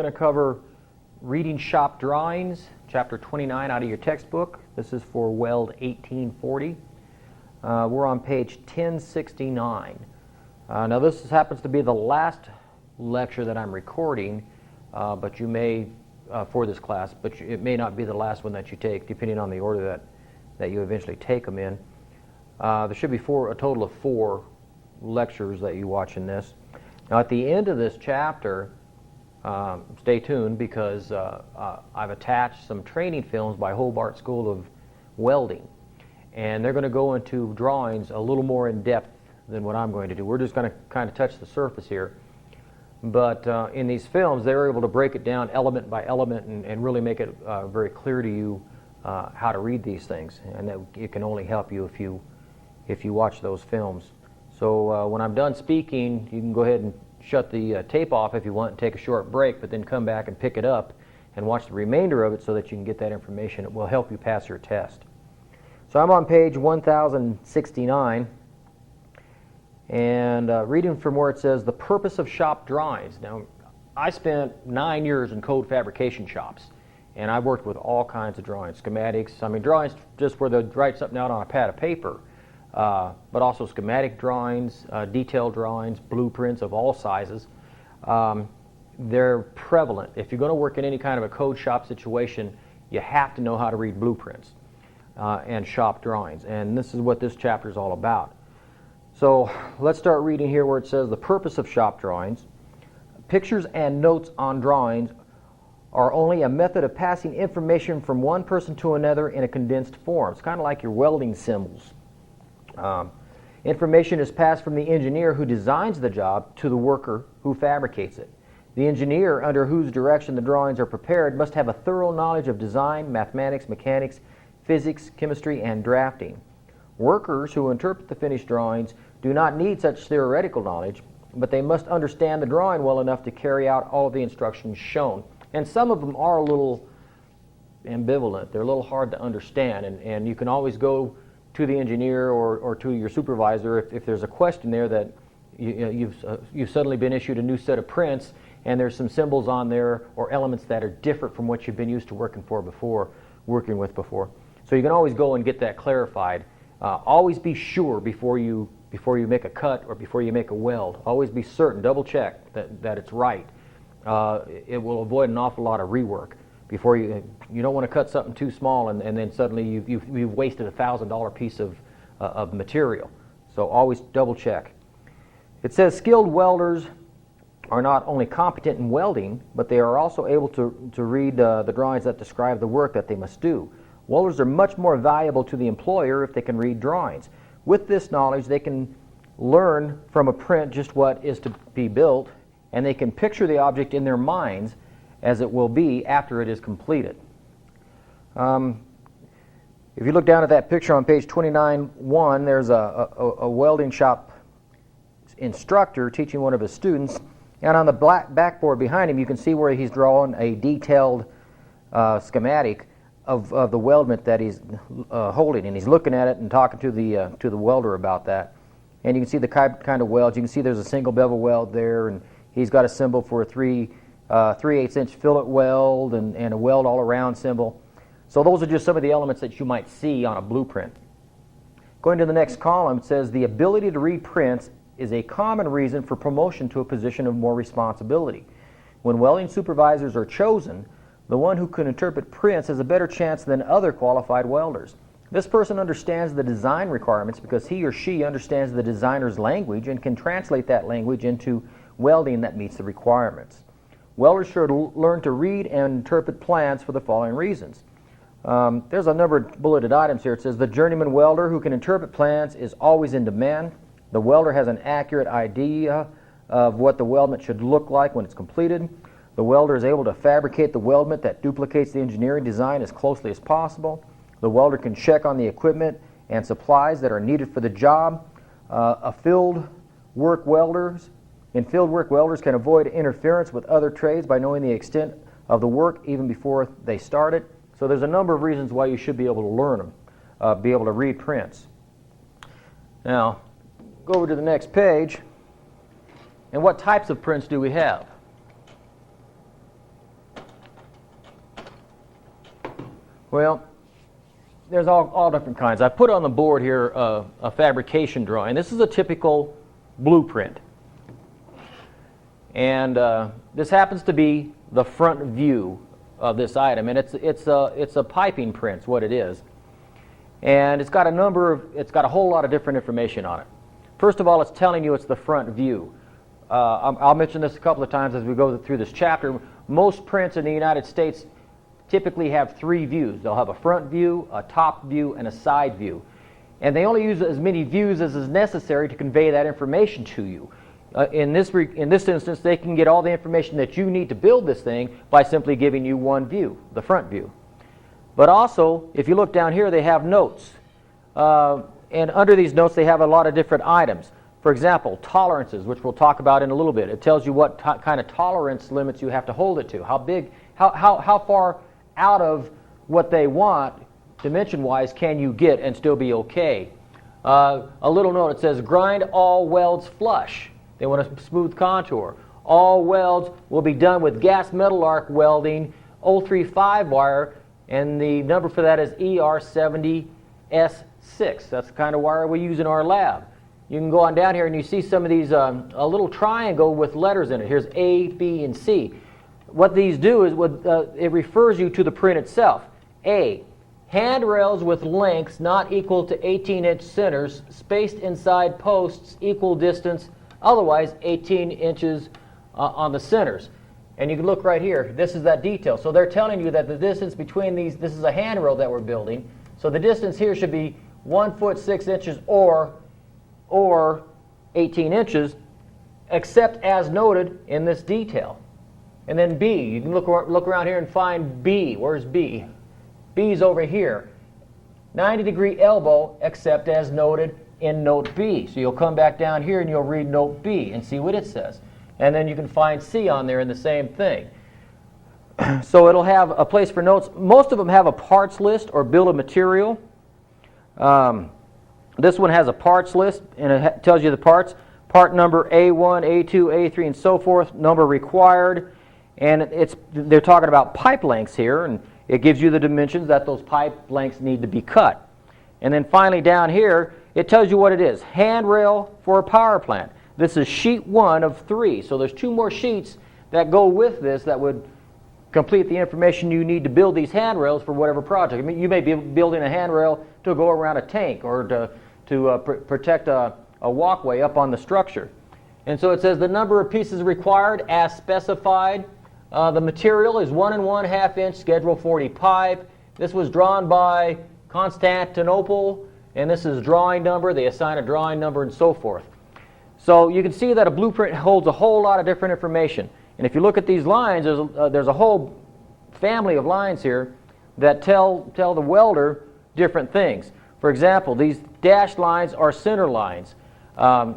We're going to cover reading shop drawings, chapter 29 out of your textbook. This is for Weld 1840. We're on page 1069. Now this happens to be the last lecture that I'm recording, but you may, for this class, but it may not be the last one that you take, depending on the order that you eventually take them in. There should be a total of 4 lectures that you watch in this. Now at the end of this chapter, stay tuned because I've attached some training films by Hobart School of Welding, and they're going to go into drawings a little more in depth than what I'm going to do. We're just going to kind of touch the surface here, but in these films they're able to break it down element by element and really make it very clear to you how to read these things, and that it can only help you if you watch those films. So when I'm done speaking, you can go ahead and shut the tape off if you want and take a short break, but then come back and pick it up and watch the remainder of it so that you can get that information. It will help you pass your test. So I'm on page 1069 and reading from where it says the purpose of shop drawings. Now I spent 9 years in code fabrication shops, and I've worked with all kinds of drawings, schematics, drawings just where they write something out on a pad of paper. But also schematic drawings, detailed drawings, blueprints of all sizes. They're prevalent. If you're going to work in any kind of a code shop situation, you have to know how to read blueprints and shop drawings. And this is what this chapter is all about. So let's start reading here where it says the purpose of shop drawings. Pictures and notes on drawings are only a method of passing information from one person to another in a condensed form. It's kind of like your welding symbols. Information is passed from the engineer who designs the job to the worker who fabricates it. The engineer under whose direction the drawings are prepared must have a thorough knowledge of design, mathematics, mechanics, physics, chemistry, and drafting. Workers who interpret the finished drawings do not need such theoretical knowledge, but they must understand the drawing well enough to carry out all of the instructions shown. And some of them are a little ambivalent. They're a little hard to understand, and you can always go to the engineer or to your supervisor if there's a question there that you've suddenly been issued a new set of prints and there's some symbols on there or elements that are different from what you've been used to working with before. So you can always go and get that clarified. Always be sure before you make a cut or before you make a weld. Always be certain, double check that it's right. It will avoid an awful lot of rework. Before you don't want to cut something too small and then suddenly you've wasted a $1,000 piece of material. So always double check. It says skilled welders are not only competent in welding, but they are also able to read the drawings that describe the work that they must do. Welders are much more valuable to the employer if they can read drawings. With this knowledge, they can learn from a print just what is to be built, and they can picture the object in their minds as it will be after it is completed. If you look down at that picture on page 29.1, there's a welding shop instructor teaching one of his students, and on the black backboard behind him you can see where he's drawing a detailed schematic of the weldment that he's holding, and he's looking at it and talking to the welder about that. And you can see the kind of welds. You can see there's a single bevel weld there, and he's got a symbol for a 3/8 inch fillet weld and a weld all around symbol. So those are just some of the elements that you might see on a blueprint. Going to the next column, it says the ability to read prints is a common reason for promotion to a position of more responsibility. When welding supervisors are chosen, the one who can interpret prints has a better chance than other qualified welders. This person understands the design requirements because he or she understands the designer's language and can translate that language into welding that meets the requirements. Welders should learn to read and interpret plans for the following reasons. There's a number of bulleted items here. It says the journeyman welder who can interpret plans is always in demand. The welder has an accurate idea of what the weldment should look like when it's completed. The welder is able to fabricate the weldment that duplicates the engineering design as closely as possible. The welder can check on the equipment and supplies that are needed for the job. In field work, welders can avoid interference with other trades by knowing the extent of the work even before they start it. So there's a number of reasons why you should be able to learn them, be able to read prints. Now, go over to the next page, and what types of prints do we have? Well, there's all different kinds. I put on the board here a fabrication drawing. This is a typical blueprint. And this happens to be the front view of this item. And it's a piping print, is what it is. And it's got a whole lot of different information on it. First of all, it's telling you it's the front view. I'll mention this a couple of times as we go through this chapter. Most prints in the United States typically have three views. They'll have a front view, a top view, and a side view. And they only use as many views as is necessary to convey that information to you. In this instance, they can get all the information that you need to build this thing by simply giving you one view, the front view. But also, if you look down here, they have notes. And under these notes, they have a lot of different items. For example, tolerances, which we'll talk about in a little bit. It tells you what kind of tolerance limits you have to hold it to, how big, how far out of what they want, dimension-wise, can you get and still be okay. A little note, it says, grind all welds flush. They want a smooth contour. All welds will be done with gas metal arc welding, 035 wire, and the number for that is ER70S6. That's the kind of wire we use in our lab. You can go on down here and you see some of these, a little triangle with letters in it. Here's A, B, and C. What these do is it refers you to the print itself. A, handrails with lengths not equal to 18-inch centers, spaced inside posts equal distance, otherwise 18 inches on the centers. And you can look right here. This is that detail. So they're telling you that the distance between these, this is a handrail that we're building. So the distance here should be 1 foot 6 inches or 18 inches, except as noted in this detail. And then B, you can look around here and find B. Where's B? B's over here. 90-degree elbow, except as noted in note B. So you'll come back down here and you'll read note B and see what it says. And then you can find C on there in the same thing. So it'll have a place for notes. Most of them have a parts list or bill of material. This one has a parts list, and it tells you the parts. Part number A1, A2, A3, and so forth, number required. And they're talking about pipe lengths here, and it gives you the dimensions that those pipe lengths need to be cut. And then finally down here, it tells you what it is. Handrail for a power plant. This is sheet 1 of 3. So there's 2 more sheets that go with this that would complete the information you need to build these handrails for whatever project. I mean, you may be building a handrail to go around a tank or to protect a walkway up on the structure. And so it says the number of pieces required as specified. The material is 1 1/2 inch Schedule 40 pipe. This was drawn by Constantinople, and this is drawing number. They assign a drawing number and so forth. So you can see that a blueprint holds a whole lot of different information. And if you look at these lines, there's a whole family of lines here that tell the welder different things. For example, these dashed lines are center lines.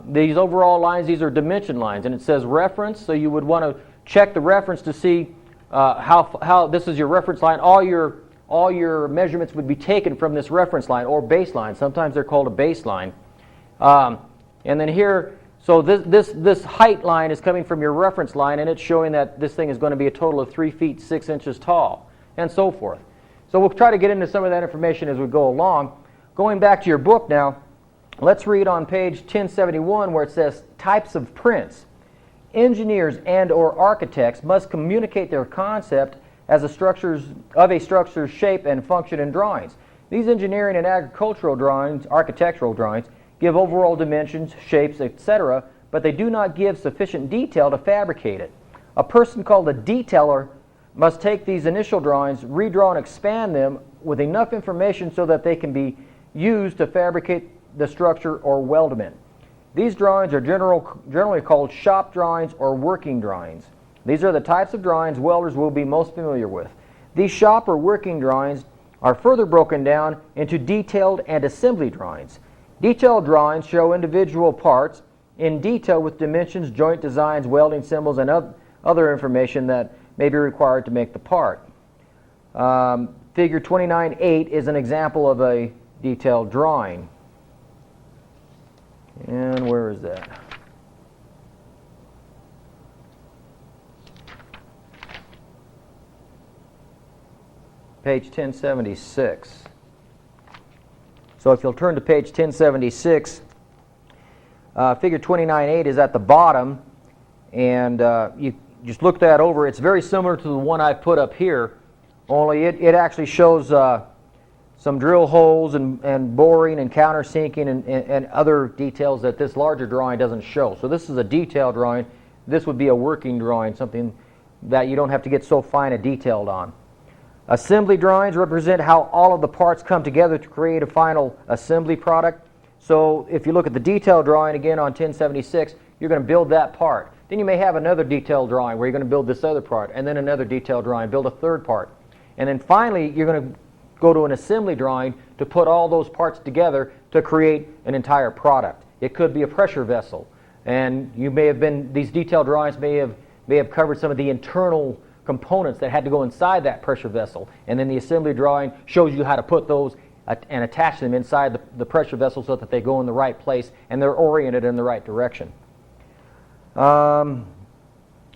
These overall lines, these are dimension lines. And it says reference, so you would want to check the reference to see how this is your reference line. All your measurements would be taken from this reference line or baseline. Sometimes they're called a baseline. And then here, so this height line is coming from your reference line, and it's showing that this thing is going to be a total of 3 feet 6 inches tall, and so forth. So we'll try to get into some of that information as we go along. Going back to your book now, let's read on page 1071 where it says types of prints. Engineers and or architects must communicate their concept as a structure's shape and function in drawings. These engineering and agricultural drawings, architectural drawings, give overall dimensions, shapes, etc., but they do not give sufficient detail to fabricate it. A person called a detailer must take these initial drawings, redraw and expand them with enough information so that they can be used to fabricate the structure or weldment. These drawings are generally called shop drawings or working drawings. These are the types of drawings welders will be most familiar with. These shop or working drawings are further broken down into detailed and assembly drawings. Detailed drawings show individual parts in detail with dimensions, joint designs, welding symbols, and other information that may be required to make the part. Figure 29.8 is an example of a detailed drawing. And where is that? page 1076. So if you'll turn to page 1076, figure 29.8 is at the bottom, and you just look that over. It's very similar to the one I put up here, only it actually shows some drill holes and boring and countersinking and other details that this larger drawing doesn't show. So this is a detailed drawing. This would be a working drawing, something that you don't have to get so fine a detailed on. Assembly drawings represent how all of the parts come together to create a final assembly product. So if you look at the detailed drawing again on 1076, you're going to build that part. Then you may have another detailed drawing where you're going to build this other part, and then another detailed drawing, build a third part. And then finally, you're going to go to an assembly drawing to put all those parts together to create an entire product. It could be a pressure vessel, and you may have been, these detailed drawings may have covered some of the internal components that had to go inside that pressure vessel, and then the assembly drawing shows you how to put those and attach them inside the pressure vessel so that they go in the right place and they're oriented in the right direction.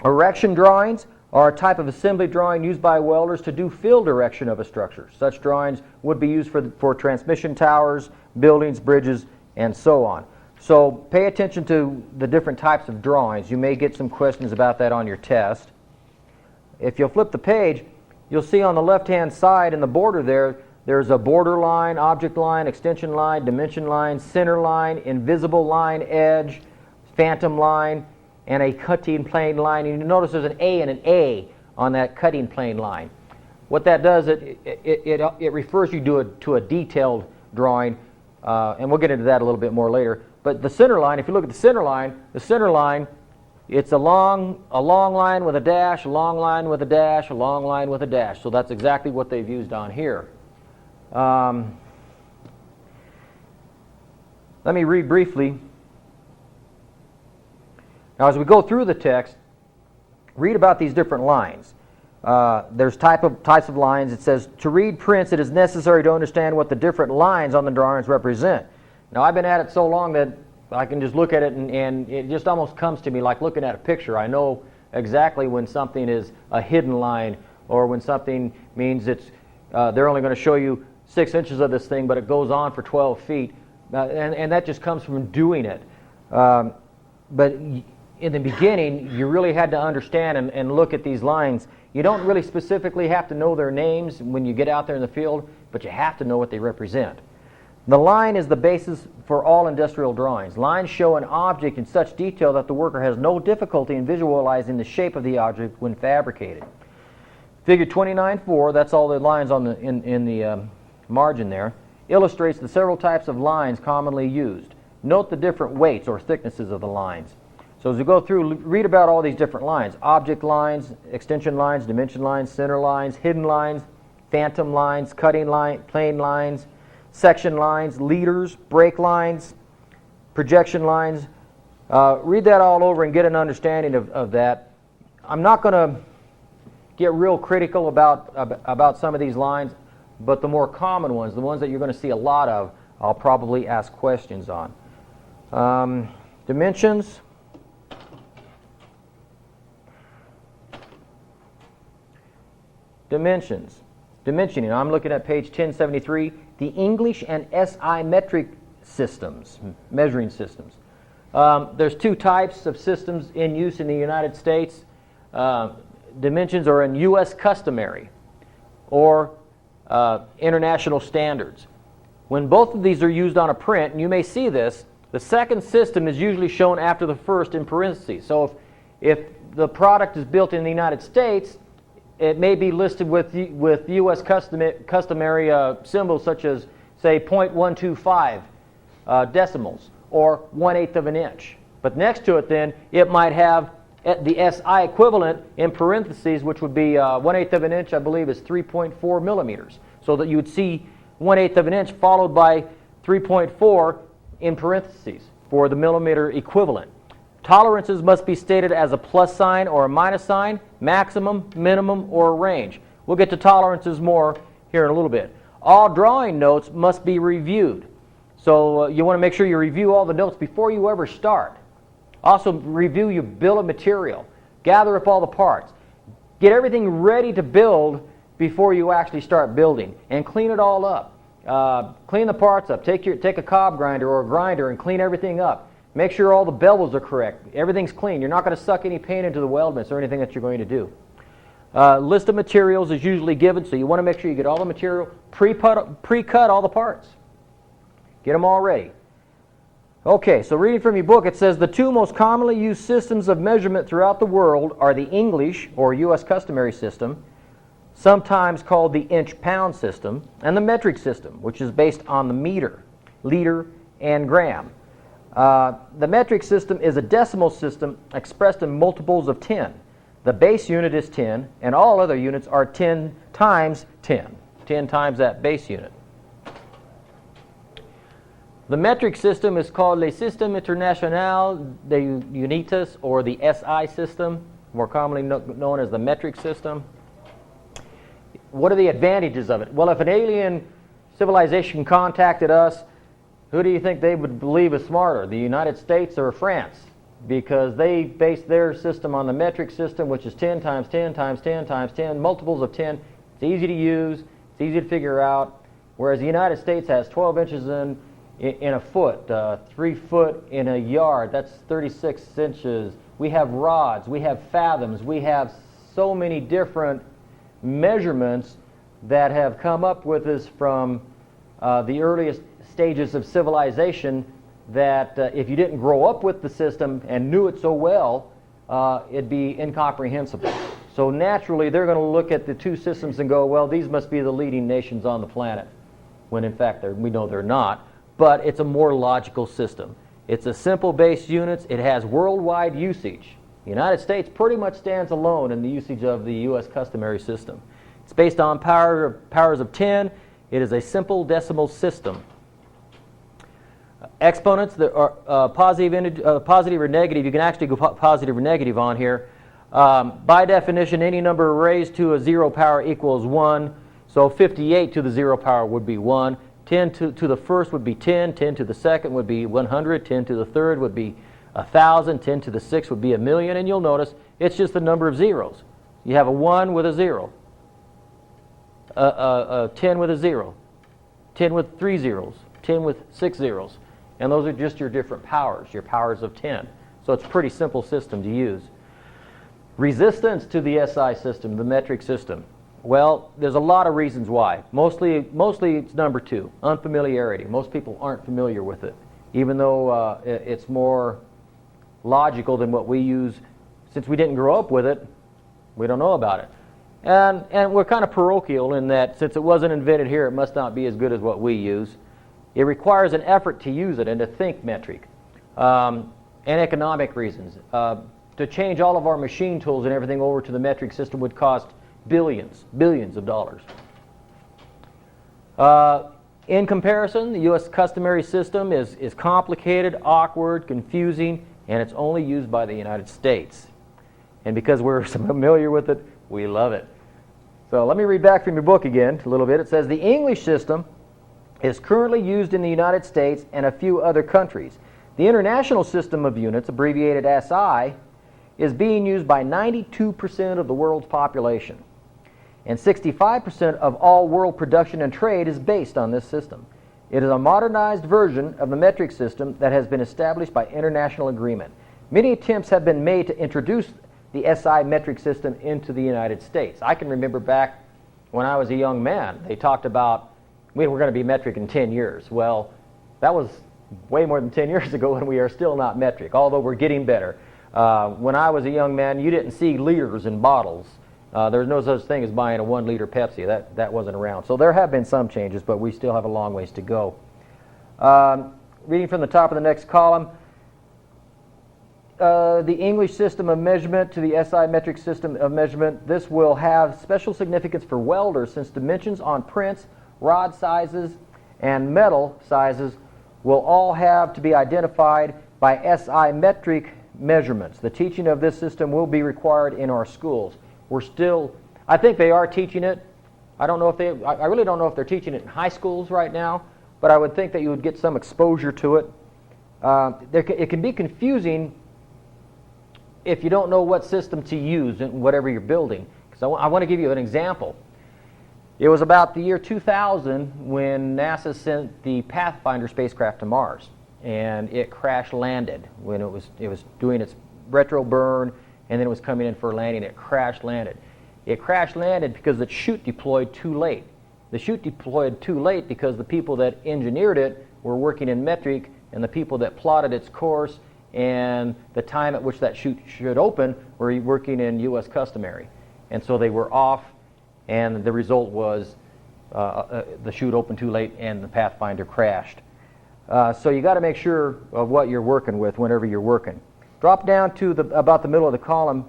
Erection drawings are a type of assembly drawing used by welders to do field erection of a structure. Such drawings would be used for transmission towers, buildings, bridges, and so on. So pay attention to the different types of drawings. You may get some questions about that on your test. If you'll flip the page, you'll see on the left-hand side in the border there's a border line, object line, extension line, dimension line, center line, invisible line, edge, phantom line, and a cutting plane line. And you notice there's an A and an A on that cutting plane line. What that does, it refers you to a detailed drawing, and we'll get into that a little bit more later. But the center line, if you look at the center line, it's a long line with a dash, a long line with a dash, a long line with a dash. So that's exactly what they've used on here. Let me read briefly. Now, as we go through the text, read about these different lines. There's types of lines. It says, to read prints, it is necessary to understand what the different lines on the drawings represent. Now, I've been at it so long that I can just look at it and it just almost comes to me like looking at a picture. I know exactly when something is a hidden line or when something means they're only going to show you 6 inches of this thing, but it goes on for 12 feet. And that just comes from doing it. But in the beginning, you really had to understand and look at these lines. You don't really specifically have to know their names when you get out there in the field, but you have to know what they represent. The line is the basis for all industrial drawings. Lines show an object in such detail that the worker has no difficulty in visualizing the shape of the object when fabricated. Figure 29.4, that's all the lines on in the margin there, illustrates the several types of lines commonly used. Note the different weights or thicknesses of the lines. So as we go through, read about all these different lines. Object lines, extension lines, dimension lines, center lines, hidden lines, phantom lines, cutting line, plane lines, section lines, leaders, break lines, projection lines. Read that all over and get an understanding of that. I'm not going to get real critical about some of these lines, but the more common ones, the ones that you're going to see a lot of, I'll probably ask questions on. Dimensions. Dimensions. Dimensioning. I'm looking at page 1073. The English and SI metric systems, measuring systems. There's two types of systems in use in the United States. Dimensions are in U.S. customary or international standards. When both of these are used on a print, and you may see this, the second system is usually shown after the first in parentheses. So if the product is built in the United States, it may be listed with U.S. customary symbols such as, say, 0.125 decimals or 1/8 of an inch. But next to it then, it might have the SI equivalent in parentheses, which would be 1/8 of an inch, I believe, is 3.4 millimeters. So that you would see 1/8 of an inch followed by 3.4 in parentheses for the millimeter equivalent. Tolerances must be stated as a plus sign or a minus sign, maximum, minimum, or a range. We'll get to tolerances more here in a little bit. All drawing notes must be reviewed. So you want to make sure you review all the notes before you ever start. Also review your bill of material. Gather up all the parts. Get everything ready to build before you actually start building, and clean it all up. Clean the parts up. Take a cob grinder or a grinder and clean everything up. Make sure all the bevels are correct. Everything's clean. You're not going to suck any paint into the weldments or anything that you're going to do. List of materials is usually given, so you want to make sure you get all the material. Pre-cut all the parts. Get them all ready. Okay, so reading from your book, it says the two most commonly used systems of measurement throughout the world are the English, or U.S. Customary System, sometimes called the inch-pound system, and the metric system, which is based on the meter, liter, and gram. The metric system is a decimal system expressed in multiples of 10. The base unit is 10, and all other units are 10 times 10. 10 times that base unit. The metric system is called le Système International des Unités, or the SI system, more commonly known as the metric system. What are the advantages of it? Well, if an alien civilization contacted us, who do you think they would believe is smarter, the United States or France? Because they base their system on the metric system, which is 10 times 10 times 10 times 10, multiples of 10. It's easy to use, it's easy to figure out, whereas the United States has 12 inches in a foot, 3 foot in a yard, that's 36 inches. We have rods, we have fathoms, we have so many different measurements that have come up with us from the earliest stages of civilization that if you didn't grow up with the system and knew it so well, it'd be incomprehensible. So naturally they're going to look at the two systems and go, well, these must be the leading nations on the planet, when in fact we know they're not. But it's a more logical system. It's a simple base units. It has worldwide usage. The United States pretty much stands alone in the usage of the U.S. customary system. It's based on powers of 10. It is a simple decimal system. Exponents that are positive or negative, you can actually go positive or negative on here. By definition, any number raised to a 0 power equals 1. So 58 to the 0 power would be 1. 10 to the first would be 10, 10 to the second would be 100, 10 to the third would be 1,000, 10 to the sixth would be 1,000,000, and you'll notice it's just the number of zeros. You have a 1 with a 0, a 10 with a 0, 10 with 3 zeros, 10 with 6 zeros, and those are just your different powers, your powers of 10. So it's a pretty simple system to use. Resistance to the SI system, the metric system. Well, there's a lot of reasons why. Mostly it's number 2, unfamiliarity. Most people aren't familiar with it, even though it's more logical than what we use. Since we didn't grow up with it, we don't know about it. And we're kind of parochial in that since it wasn't invented here, it must not be as good as what we use. It requires an effort to use it and to think metric. And economic reasons. To change all of our machine tools and everything over to the metric system would cost billions of dollars. In comparison, the U.S. customary system is complicated, awkward, confusing, and it's only used by the United States. And because we're familiar with it, we love it. So let me read back from your book again a little bit. It says, the English system is currently used in the United States and a few other countries. The International System of Units, abbreviated SI, is being used by 92% of the world's population. And 65% of all world production and trade is based on this system. It is a modernized version of the metric system that has been established by international agreement. Many attempts have been made to introduce the SI metric system into the United States. I can remember back when I was a young man, they talked about, we were going to be metric in 10 years. Well, that was way more than 10 years ago, and we are still not metric, although we're getting better. When I was a young man, you didn't see liters in bottles. There was no such thing as buying a 1-liter Pepsi. That wasn't around. So there have been some changes, but we still have a long ways to go. Reading from the top of the next column, the English system of measurement to the SI metric system of measurement, this will have special significance for welders since dimensions on prints, rod sizes, and metal sizes will all have to be identified by SI metric measurements. The teaching of this system will be required in our schools. I think they are teaching it. I really don't know if they're teaching it in high schools right now, but I would think that you would get some exposure to it. It can be confusing if you don't know what system to use in whatever you're building. Because I want to give you an example. It was about the year 2000 when NASA sent the Pathfinder spacecraft to Mars, and it crash landed when it was doing its retro burn, and then it was coming in for landing. It crash landed. It crash landed because the chute deployed too late. The chute deployed too late because the people that engineered it were working in metric, and the people that plotted its course and the time at which that chute should open were working in U.S. customary. And so they were off, and the result was the chute opened too late and the Pathfinder crashed. So you got to make sure of what you're working with whenever you're working. Drop down to about the middle of the column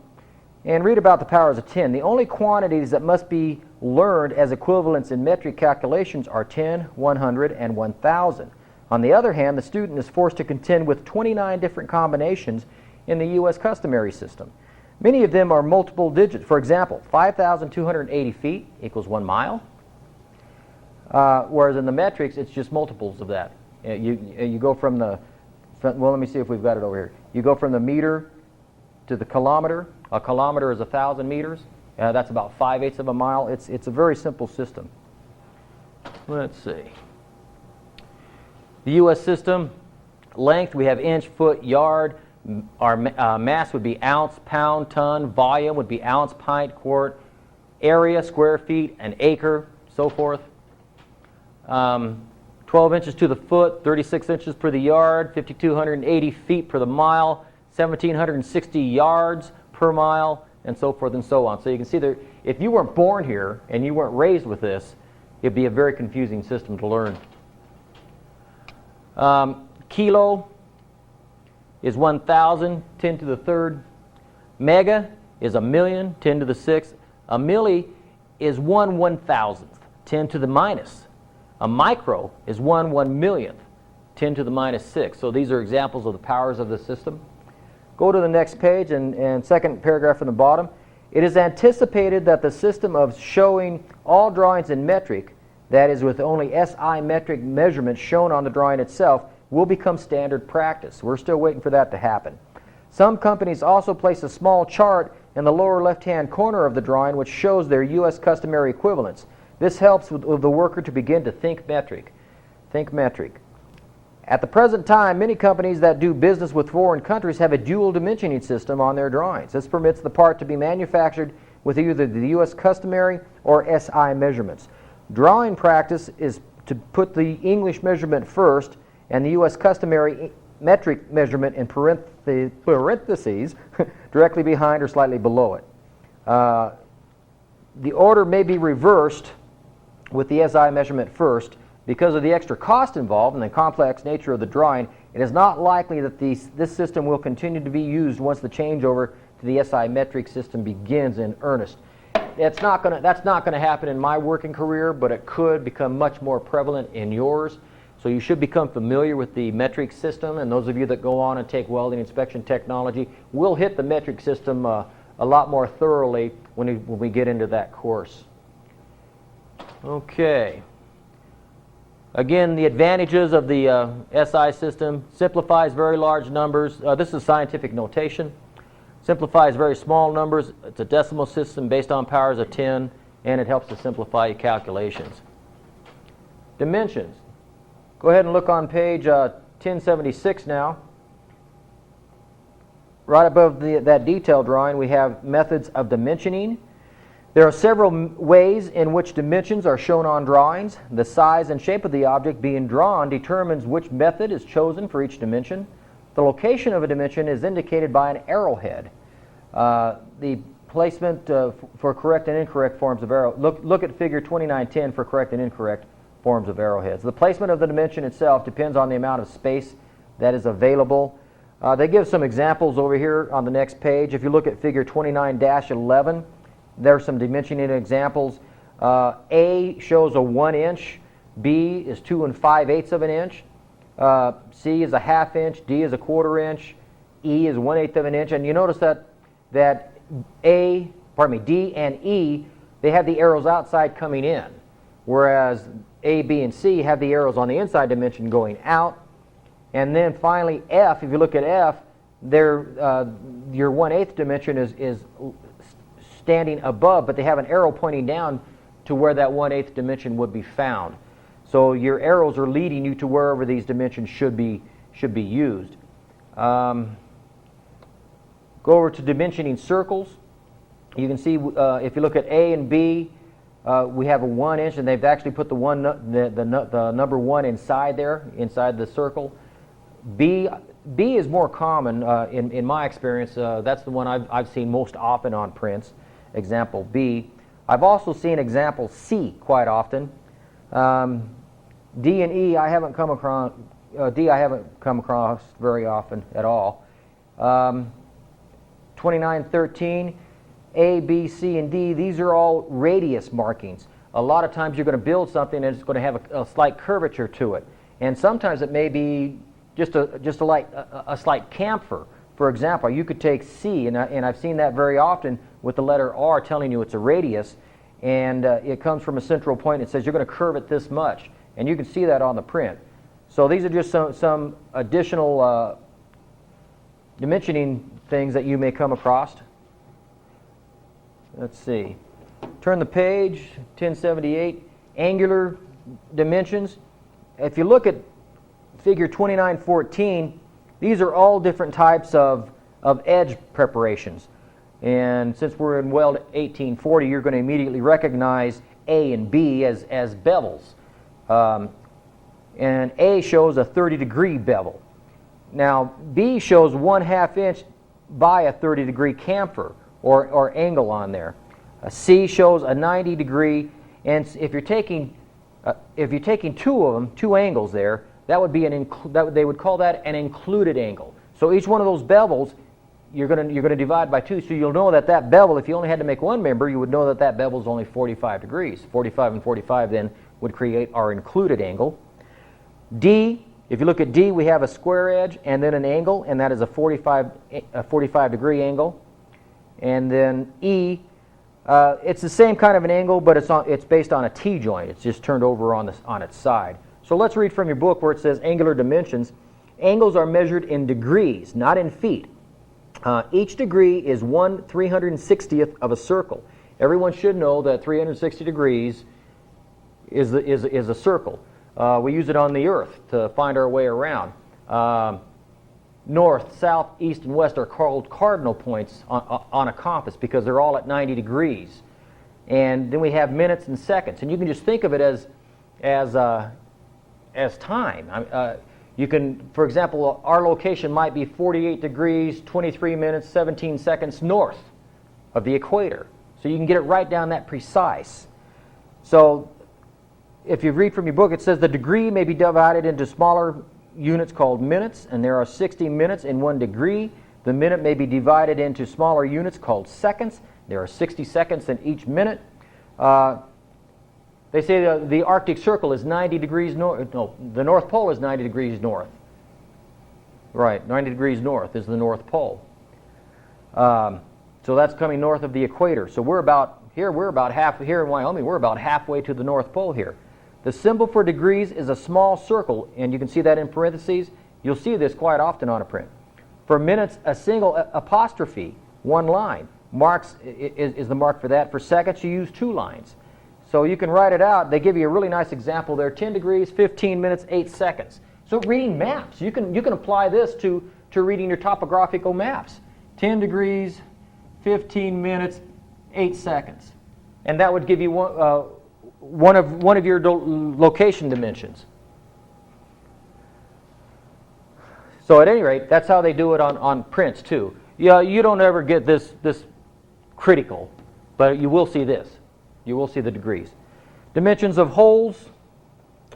and read about the powers of 10. The only quantities that must be learned as equivalents in metric calculations are 10, 100, and 1,000. On the other hand, the student is forced to contend with 29 different combinations in the U.S. customary system. Many of them are multiple digits. For example, 5,280 feet equals 1 mile, whereas in the metrics, it's just multiples of that. You go from the, well, let me see if we've got it over here. You go from the meter to the kilometer. A kilometer is 1,000 meters. That's about 5/8 of a mile. It's a very simple system. Let's see. The U.S. system, length, we have inch, foot, yard. Our mass would be ounce, pound, ton. Volume would be ounce, pint, quart. Area, square feet, an acre, so forth. 12 inches to the foot, 36 inches per the yard, 5,280 feet per the mile, 1,760 yards per mile, and so forth and so on. So you can see that if you weren't born here and you weren't raised with this, it'd be a very confusing system to learn. Kilo is 1,000, 10 to the third. Mega is 1,000,000, 10 to the sixth. A milli is 1/1,000th, 10 to the minus. A micro is 1/1,000,000th, 10 to the minus 6. So these are examples of the powers of the system. Go to the next page and second paragraph from the bottom. It is anticipated that the system of showing all drawings in metric, that is with only SI metric measurements shown on the drawing itself, will become standard practice. We're still waiting for that to happen. Some companies also place a small chart in the lower left-hand corner of the drawing which shows their U.S. customary equivalents. This helps with the worker to begin to think metric. Think metric. At the present time, many companies that do business with foreign countries have a dual dimensioning system on their drawings. This permits the part to be manufactured with either the U.S. customary or SI measurements. Drawing practice is to put the English measurement first and the U.S. customary metric measurement in parentheses directly behind or slightly below it. The order may be reversed with the SI measurement first. Because of the extra cost involved and the complex nature of the drawing, it is not likely that this system will continue to be used once the changeover to the SI metric system begins in earnest. That's not going to happen in my working career, but it could become much more prevalent in yours. So you should become familiar with the metric system, and those of you that go on and take welding inspection technology will hit the metric system a lot more thoroughly when we get into that course. Okay. Again, the advantages of the SI system: simplifies very large numbers. This is scientific notation. Simplifies very small numbers. It's a decimal system based on powers of 10, and it helps to simplify your calculations. Dimensions. Go ahead and look on page 1076 now. Right above that detail drawing, we have methods of dimensioning. There are several ways in which dimensions are shown on drawings. The size and shape of the object being drawn determines which method is chosen for each dimension. The location of a dimension is indicated by an arrowhead. The placement for correct and incorrect forms of arrow. Look at figure 2910 for correct and incorrect forms of arrowheads. The placement of the dimension itself depends on the amount of space that is available. They give some examples over here on the next page. If you look at figure 29-11, there are some dimensioning examples. A shows a 1 inch, B is 2 5/8 of an inch, C is a 1/2 inch, D is a 1/4 inch, E is 1/8 of an inch. And you notice that D and E, they have the arrows outside coming in, whereas A, B, and C have the arrows on the inside dimension going out. And then finally F, if you look at F, your 1/8 dimension is standing above, but they have an arrow pointing down to where that 1/8 dimension would be found. So your arrows are leading you to wherever these dimensions should be used. Go over to dimensioning circles. You can see if you look at A and B, we have a 1 inch, and they've actually put the number 1 inside there, inside the circle. B is more common in my experience. That's the one I've seen most often on prints. Example B. I've also seen example C quite often. D and E I haven't come across. D I haven't come across very often at all. 2913. A, B, C, and D, these are all radius markings. A lot of times you're going to build something and it's going to have a slight curvature to it. And sometimes it may be just a slight chamfer. For example, you could take C, and I've seen that very often with the letter R telling you it's a radius, and it comes from a central point. It says you're going to curve it this much, and you can see that on the print. So these are just some additional dimensioning things that you may come across. Let's see. Turn the page, 1078, angular dimensions. If you look at figure 2914, these are all different types of edge preparations. And since we're in Weld 1840, you're going to immediately recognize A and B as bevels. And A shows a 30-degree bevel. Now, B shows 1/2 inch by a 30-degree chamfer, or angle on there. C shows a 90-degree, and if you're taking two of them, two angles there, that would be they would call that an included angle. So each one of those bevels, you're going to divide by 2, so you'll know that bevel, if you only had to make one member, you would know that bevel is only 45 degrees. 45 and 45 then would create our included angle. D, if you look at D, we have a square edge and then an angle, and that is a 45-degree angle. And then E, it's the same kind of an angle, but it's based on a T-joint. It's just turned over on its side. So let's read from your book where it says angular dimensions. Angles are measured in degrees, not in feet. Each degree is 1/360th of a circle. Everyone should know that 360 degrees is a circle. We use it on the Earth to find our way around. North, south, east, and west are called cardinal points on a compass because they're all at 90 degrees. And then we have minutes and seconds, and you can just think of it as time. You can, for example, our location might be 48 degrees, 23 minutes, 17 seconds north of the equator. So you can get it right down that precise. So if you read from your book, it says the degree may be divided into smaller units called minutes, and there are 60 minutes in 1 degree. The minute may be divided into smaller units called seconds. There are 60 seconds in each minute. They say the Arctic Circle is 90 degrees north. No, the North Pole is 90 degrees north. Right, 90 degrees north is the North Pole. So that's coming north of the equator. So we're about here in Wyoming, we're about halfway to the North Pole here. The symbol for degrees is a small circle, and you can see that in parentheses. You'll see this quite often on a print. For minutes, a single apostrophe, 1 line, is the mark for that. For seconds, you use 2 lines. So you can write it out. They give you a really nice example there, 10 degrees, 15 minutes, 8 seconds. So reading maps, you can apply this to reading your topographical maps. 10 degrees, 15 minutes, 8 seconds. And that would give you one of your location dimensions. So at any rate, that's how they do it on prints too. Yeah, you don't ever get this critical, but you will see this. You will see the degrees. Dimensions of holes.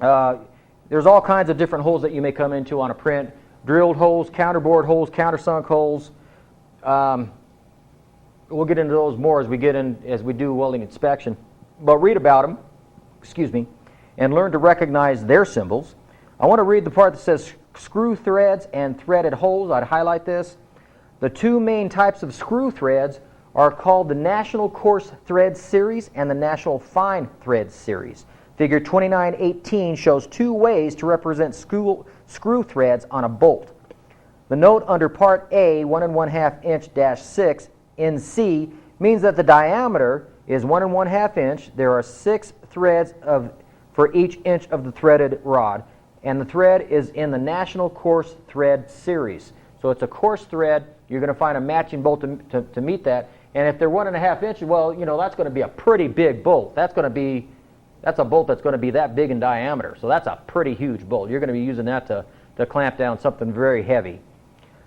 There's all kinds of different holes that you may come into on a print. Drilled holes, counterbore holes, countersunk holes. We'll get into those more as we do welding inspection. But read about them, and learn to recognize their symbols. I want to read the part that says screw threads and threaded holes. I'd highlight this. The 2 main types of screw threads are called the National Coarse Thread Series and the National Fine Thread Series. Figure 2918 shows 2 ways to represent screw threads on a bolt. The note under part A, 1 1/2 inch -6 in C, means that the diameter is 1 1/2 inch. There are 6 threads for each inch of the threaded rod, and the thread is in the National Coarse Thread series. So it's a coarse thread. You're going to find a matching bolt to meet that. And if they're 1 1/2 inches, well, you know, that's going to be a pretty big bolt. That's a bolt that's going to be that big in diameter. So that's a pretty huge bolt. You're going to be using that to clamp down something very heavy.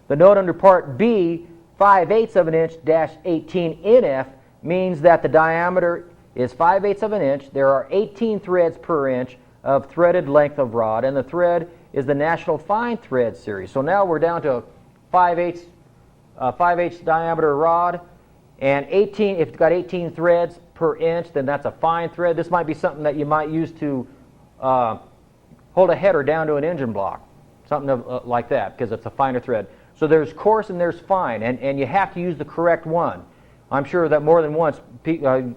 The note under part B, 5/8 of an inch dash 18 NF, means that the diameter is 5/8 of an inch. There are 18 threads per inch of threaded length of rod, and the thread is the National Fine Thread series. So now we're down to 5/8 diameter rod, and 18. If it's got 18 threads per inch, then that's a fine thread. This might be something that you might use to hold a header down to an engine block, something like that, because it's a finer thread. So there's coarse and there's fine, and you have to use the correct one. I'm sure that more than once,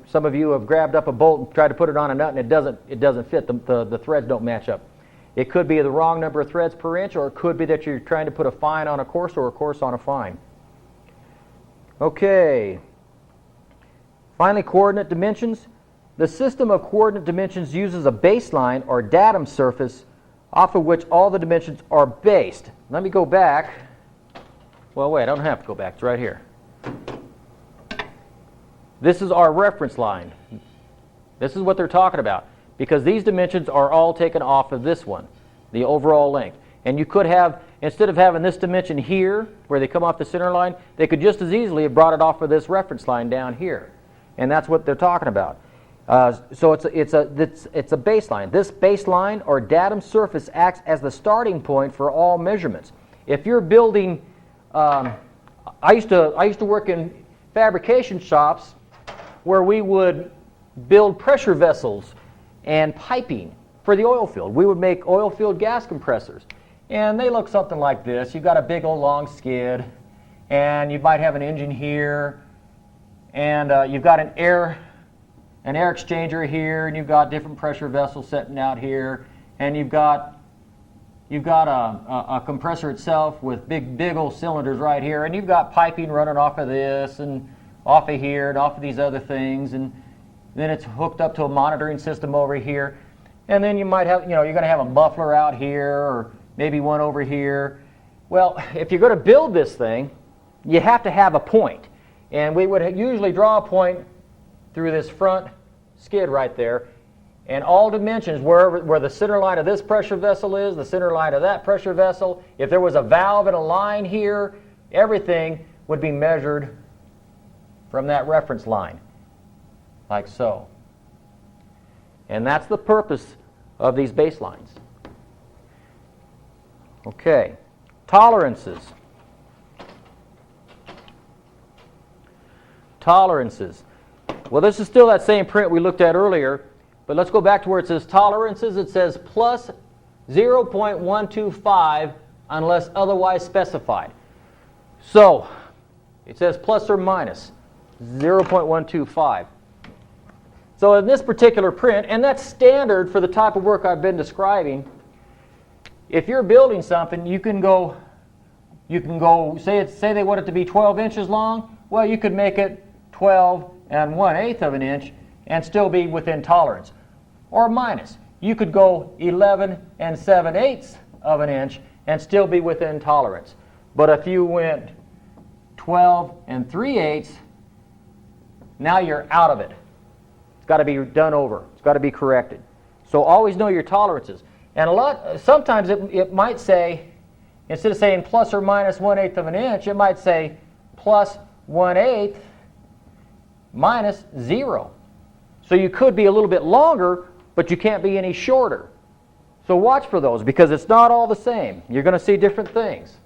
some of you have grabbed up a bolt and tried to put it on a nut, and it doesn't fit. The threads don't match up. It could be the wrong number of threads per inch, or it could be that you're trying to put a fine on a coarse or a coarse on a fine. Okay. Finally, coordinate dimensions. The system of coordinate dimensions uses a baseline or datum surface off of which all the dimensions are based. Let me go back. Well, wait, I don't have to go back. It's right here. This is our reference line. This is what they're talking about, because these dimensions are all taken off of this one, the overall length. And you could have, instead of having this dimension here, where they come off the center line, they could just as easily have brought it off of this reference line down here. And that's what they're talking about. So it's a baseline. This baseline or datum surface acts as the starting point for all measurements. If you're building, I used to work in fabrication shops where we would build pressure vessels and piping for the oil field. We would make oil field gas compressors, and they look something like this. You've got a big old long skid, and you might have an engine here, and you've got an air exchanger here, and you've got different pressure vessels sitting out here, and you've got a compressor itself with big old cylinders right here, and you've got piping running off of this and off of here and off of these other things, and then it's hooked up to a monitoring system over here, and then you might have, you're going to have a muffler out here or maybe one over here. Well, if you're going to build this thing, you have to have a point, and we would usually draw a point through this front skid right there, and all dimensions, where the center line of this pressure vessel is, the center line of that pressure vessel, if there was a valve and a line here, everything would be measured from that reference line, like so. And that's the purpose of these baselines. Okay, tolerances. Tolerances. Well, this is still that same print we looked at earlier, but let's go back to where it says tolerances. It says plus 0.125 unless otherwise specified. So it says plus or minus 0.125. So in this particular print, and that's standard for the type of work I've been describing, if you're building something, you can go say they want it to be 12 inches long. Well, you could make it 12 1/8 of an inch and still be within tolerance. Or minus, you could go 11 7/8 of an inch and still be within tolerance. But if you went 12 3/8, now you're out of it. It's got to be done over. It's got to be corrected. So always know your tolerances. And sometimes it might say, instead of saying plus or minus 1/8 of an inch, it might say plus 1/8 minus 0. So you could be a little bit longer, but you can't be any shorter. So watch for those, because it's not all the same. You're going to see different things.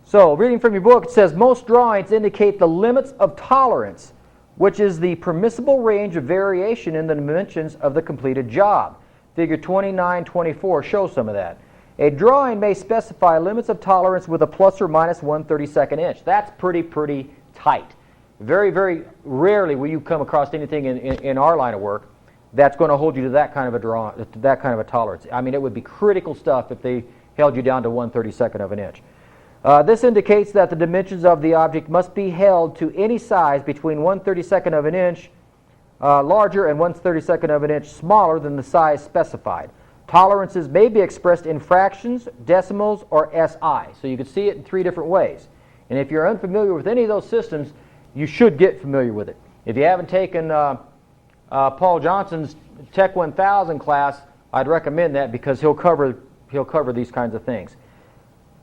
So reading from your book, it says most drawings indicate the limits of tolerance, which is the permissible range of variation in the dimensions of the completed job. Figure 2924 shows some of that. A drawing may specify limits of tolerance with a plus or minus 1/32 inch. That's pretty tight. Very, very rarely will you come across anything in our line of work that's going to hold you to that kind of a tolerance. I mean, it would be critical stuff if they held you down to 1/32 of an inch. This indicates that the dimensions of the object must be held to any size between 1/32 of an inch larger and 1/32 of an inch smaller than the size specified. Tolerances may be expressed in fractions, decimals, or SI. So you can see it in 3 different ways. And if you're unfamiliar with any of those systems, you should get familiar with it. If you haven't taken Paul Johnson's Tech 1000 class, I'd recommend that because he'll cover these kinds of things.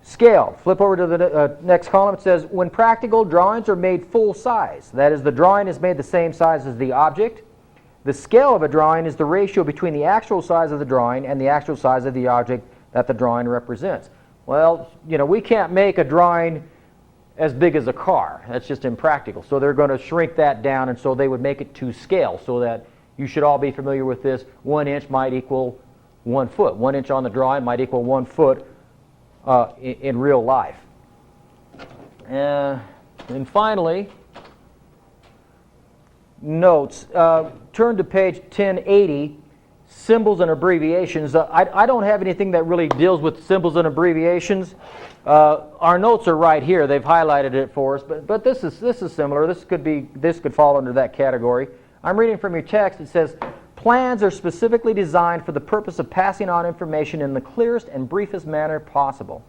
Scale. Flip over to the next column. It says, when practical, drawings are made full size. That is, the drawing is made the same size as the object. The scale of a drawing is the ratio between the actual size of the drawing and the actual size of the object that the drawing represents. Well, we can't make a drawing as big as a car. That's just impractical. So they're going to shrink that down, and so they would make it to scale so that you should all be familiar with this. 1 inch might equal 1 foot. 1 inch on the drawing might equal 1 foot in real life. And finally, notes. Turn to page 1080, symbols and abbreviations. I don't have anything that really deals with symbols and abbreviations. Our notes are right here. They've highlighted it for us, but this is similar. This could fall under that category. I'm reading from your text. It says, plans are specifically designed for the purpose of passing on information in the clearest and briefest manner possible.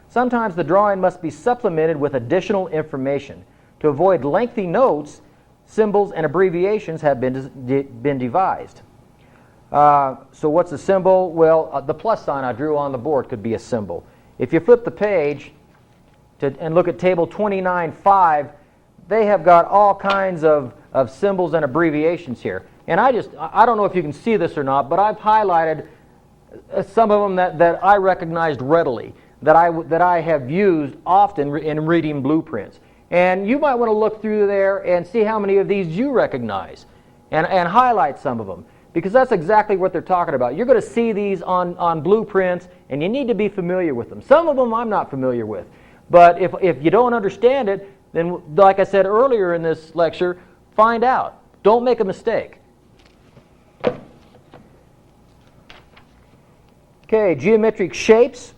Sometimes the drawing must be supplemented with additional information. To avoid lengthy notes, symbols and abbreviations have been devised. So what's a symbol? Well, the plus sign I drew on the board could be a symbol. If you flip the page and look at table 29.5, they have got all kinds of symbols and abbreviations here. And I don't know if you can see this or not, but I've highlighted some of them that I recognized readily, that I have used often in reading blueprints. And you might want to look through there and see how many of these you recognize and highlight some of them, because that's exactly what they're talking about. You're going to see these on blueprints, and you need to be familiar with them. Some of them I'm not familiar with, but if you don't understand it, then like I said earlier in this lecture, find out. Don't make a mistake. Okay, geometric shapes.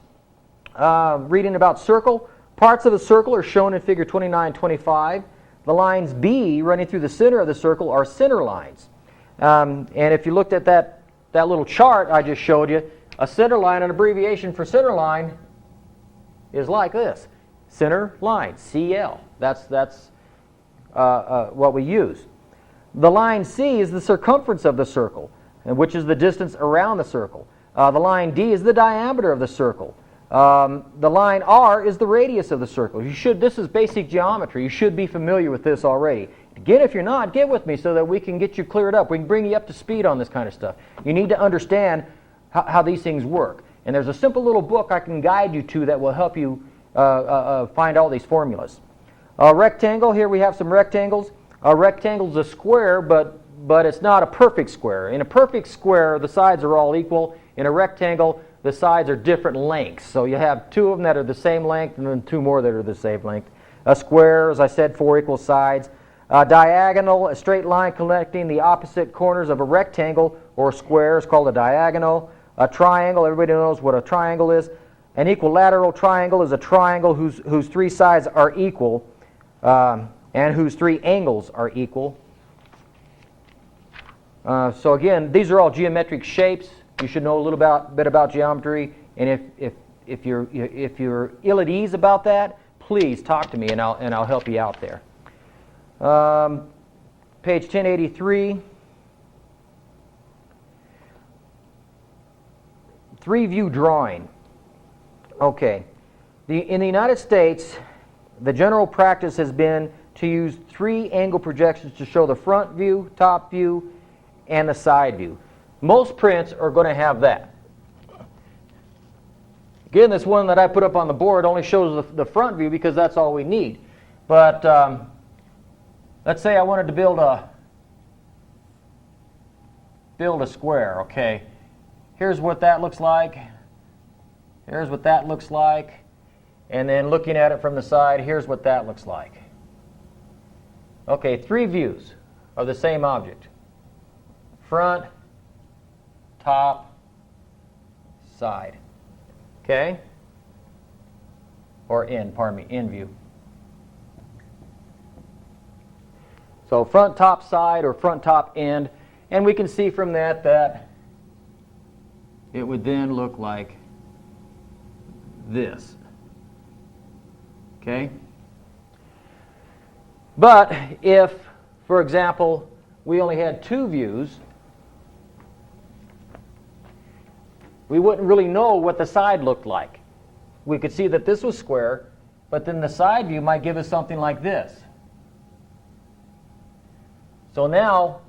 Reading about circle. Parts of a circle are shown in figure 29-25. The lines B running through the center of the circle are center lines. And if you looked at that little chart I just showed you, a center line, an abbreviation for center line, is like this. Center line, CL. That's what we use. The line C is the circumference of the circle, which is the distance around the circle. The line D is the diameter of the circle. The line R is the radius of the circle. This is basic geometry. You should be familiar with this already. Again, if you're not, get with me so that we can get you cleared up. We can bring you up to speed on this kind of stuff. You need to understand how these things work. And there's a simple little book I can guide you to that will help you find all these formulas. A rectangle, here we have some rectangles. A rectangle is a square, but it's not a perfect square. In a perfect square, the sides are all equal. In a rectangle, the sides are different lengths. So you have 2 of them that are the same length and then 2 more that are the same length. A square, as I said, 4 equal sides. A diagonal, a straight line connecting the opposite corners of a rectangle or square is called a diagonal. A triangle, everybody knows what a triangle is. An equilateral triangle is a triangle whose 3 sides are equal and whose 3 angles are equal. So again, these are all geometric shapes. You should know a little bit about geometry, and if you're ill at ease about that, please talk to me, and I'll help you out there. Page 1083. 3-view drawing. Okay. In the United States, the general practice has been to use 3 angle projections to show the front view, top view, and the side view. Most prints are going to have that. Again, this one that I put up on the board only shows the front view because that's all we need. But let's say I wanted to build a square. Okay, here's what that looks like. Here's what that looks like. And then looking at it from the side, here's what that looks like. Okay, 3 views of the same object. Front, top, side. Okay? or end, pardon me, end view. So front, top, side, or front, top, end. And we can see from that that it would then look like this. Okay? But if, for example, we only had two views, we wouldn't really know what the side looked like. We could see that this was square, but then the side view might give us something like this. So now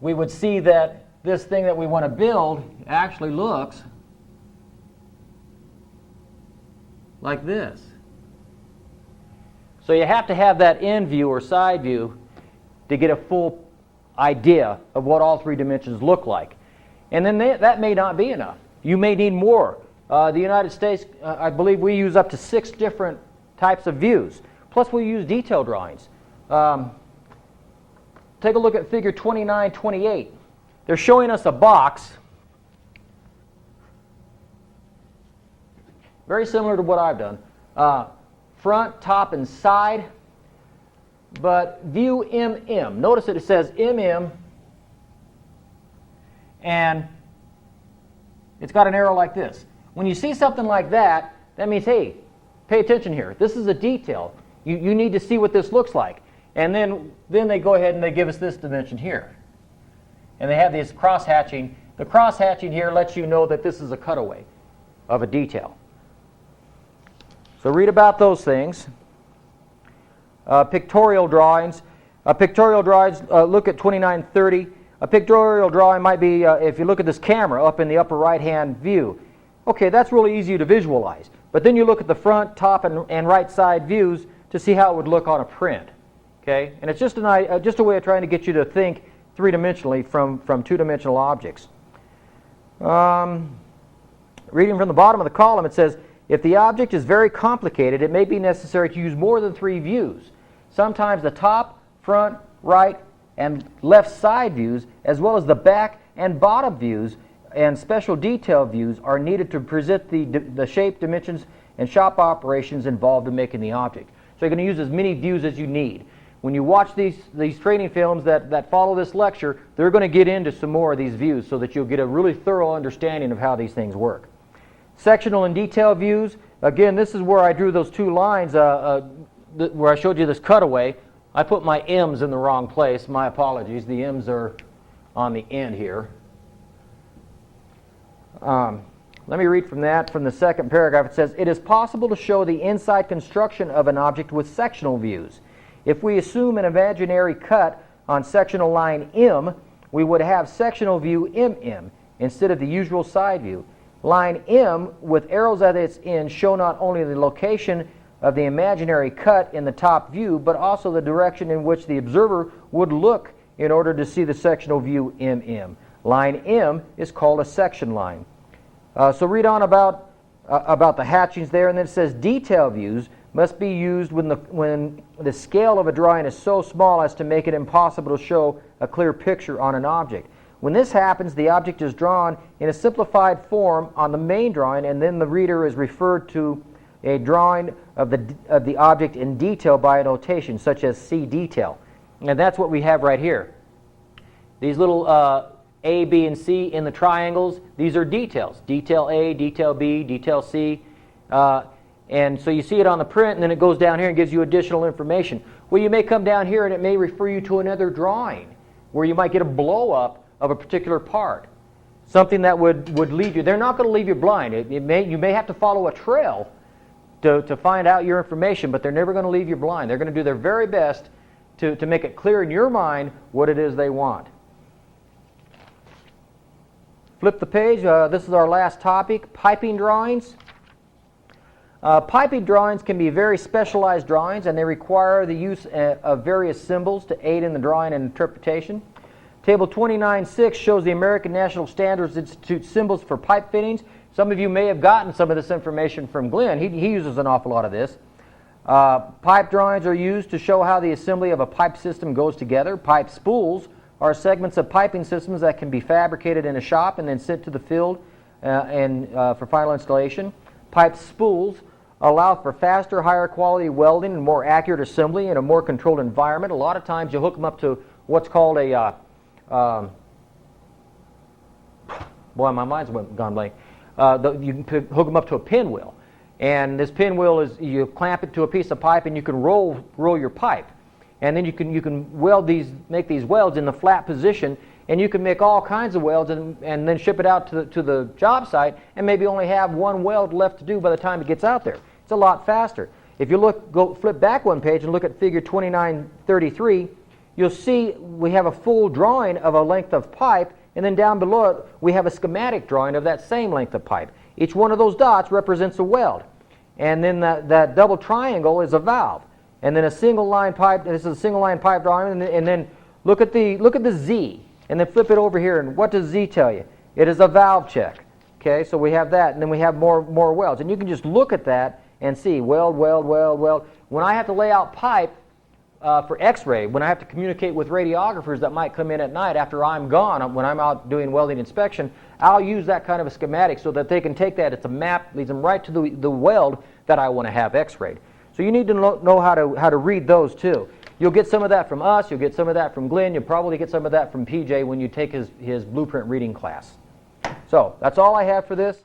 we would see that this thing that we want to build actually looks like this. So you have to have that end view or side view to get a full idea of what all three dimensions look like. And then that may not be enough. You may need more. The United States, I believe we use up to 6 different types of views. Plus we use detail drawings. Take a look at figure 2928. They're showing us a box very similar to what I've done. Front, top, and side, but view MM. Notice that it says MM, and it's got an arrow like this. When you see something like that, that means, hey, pay attention here. This is a detail. You need to see what this looks like. And then they go ahead and they give us this dimension here. And they have this cross-hatching. The cross-hatching here lets you know that this is a cutaway of a detail. So read about those things. Pictorial drawings. Pictorial drawings, look at 2930. A pictorial drawing might be, if you look at this camera up in the upper right-hand view. Okay, that's really easy to visualize. But then you look at the front, top, and right side views to see how it would look on a print. Okay? And it's just a way of trying to get you to think three-dimensionally from two-dimensional objects. Reading from the bottom of the column, it says, if the object is very complicated, it may be necessary to use more than 3 views. Sometimes the top, front, right, and left side views, as well as the back and bottom views and special detail views are needed to present the shape, dimensions, and shop operations involved in making the object. So you're going to use as many views as you need. When you watch these training films that follow this lecture, they're going to get into some more of these views so that you'll get a really thorough understanding of how these things work. Sectional and detail views. Again, this is where I drew those 2 lines where I showed you this cutaway. I put my M's in the wrong place. My apologies. The M's are on the end here. Let me read from that. From the second paragraph, it says, it is possible to show the inside construction of an object with sectional views. If we assume an imaginary cut on sectional line M, we would have sectional view MM instead of the usual side view. Line M with arrows at its end show not only the location of the imaginary cut in the top view, but also the direction in which the observer would look in order to see the sectional view MM. Line M is called a section line. So read on about the hatchings there, and then it says detail views must be used when the scale of a drawing is so small as to make it impossible to show a clear picture on an object. When this happens, the object is drawn in a simplified form on the main drawing, and then the reader is referred to a drawing of the object in detail by a notation, such as C detail. And that's what we have right here. These little A, B, and C in the triangles, these are details. Detail A, detail B, detail C. And so you see it on the print, and then it goes down here and gives you additional information. Well, you may come down here and it may refer you to another drawing where you might get a blow-up of a particular part. Something that would lead you. They're not going to leave you blind. You may have to follow a trail to find out your information, but they're never going to leave you blind. They're going to do their very best to make it clear in your mind what it is they want. Flip the page. This is our last topic, piping drawings. Piping drawings can be very specialized drawings, and they require the use of various symbols to aid in the drawing and interpretation. Table 29.6 shows the American National Standards Institute symbols for pipe fittings. Some of you may have gotten some of this information from Glenn. He uses an awful lot of this. Pipe drawings are used to show how the assembly of a pipe system goes together. Pipe spools are segments of piping systems that can be fabricated in a shop and then sent to the field for final installation. Pipe spools allow for faster, higher quality welding and more accurate assembly in a more controlled environment. A lot of times you hook them up to what's called a, boy, my mind's gone blank. You can hook them up to a pinwheel. And this pinwheel is, you clamp it to a piece of pipe and you can roll your pipe. And then you can weld make these welds in the flat position, and you can make all kinds of welds and then ship it out to the job site and maybe only have one weld left to do by the time it gets out there. It's a lot faster. If you flip back one page and look at figure 2933, you'll see we have a full drawing of a length of pipe, and then down below it we have a schematic drawing of that same length of pipe. Each one of those dots represents a weld. And then that double triangle is a valve. And then a single line pipe, this is a single line pipe drawing, and then look at the Z, and then flip it over here, and what does Z tell you? It is a valve check. Okay, so we have that, and then we have more welds. And you can just look at that and see weld, weld, weld, weld. When I have to lay out pipe for X-ray, when I have to communicate with radiographers that might come in at night after I'm gone, when I'm out doing welding inspection, I'll use that kind of a schematic so that they can take that. It's a map, leads them right to the weld that I want to have X-rayed. So you need to know how to read those too. You'll get some of that from us. You'll get some of that from Glenn. You'll probably get some of that from PJ when you take his blueprint reading class. So that's all I have for this.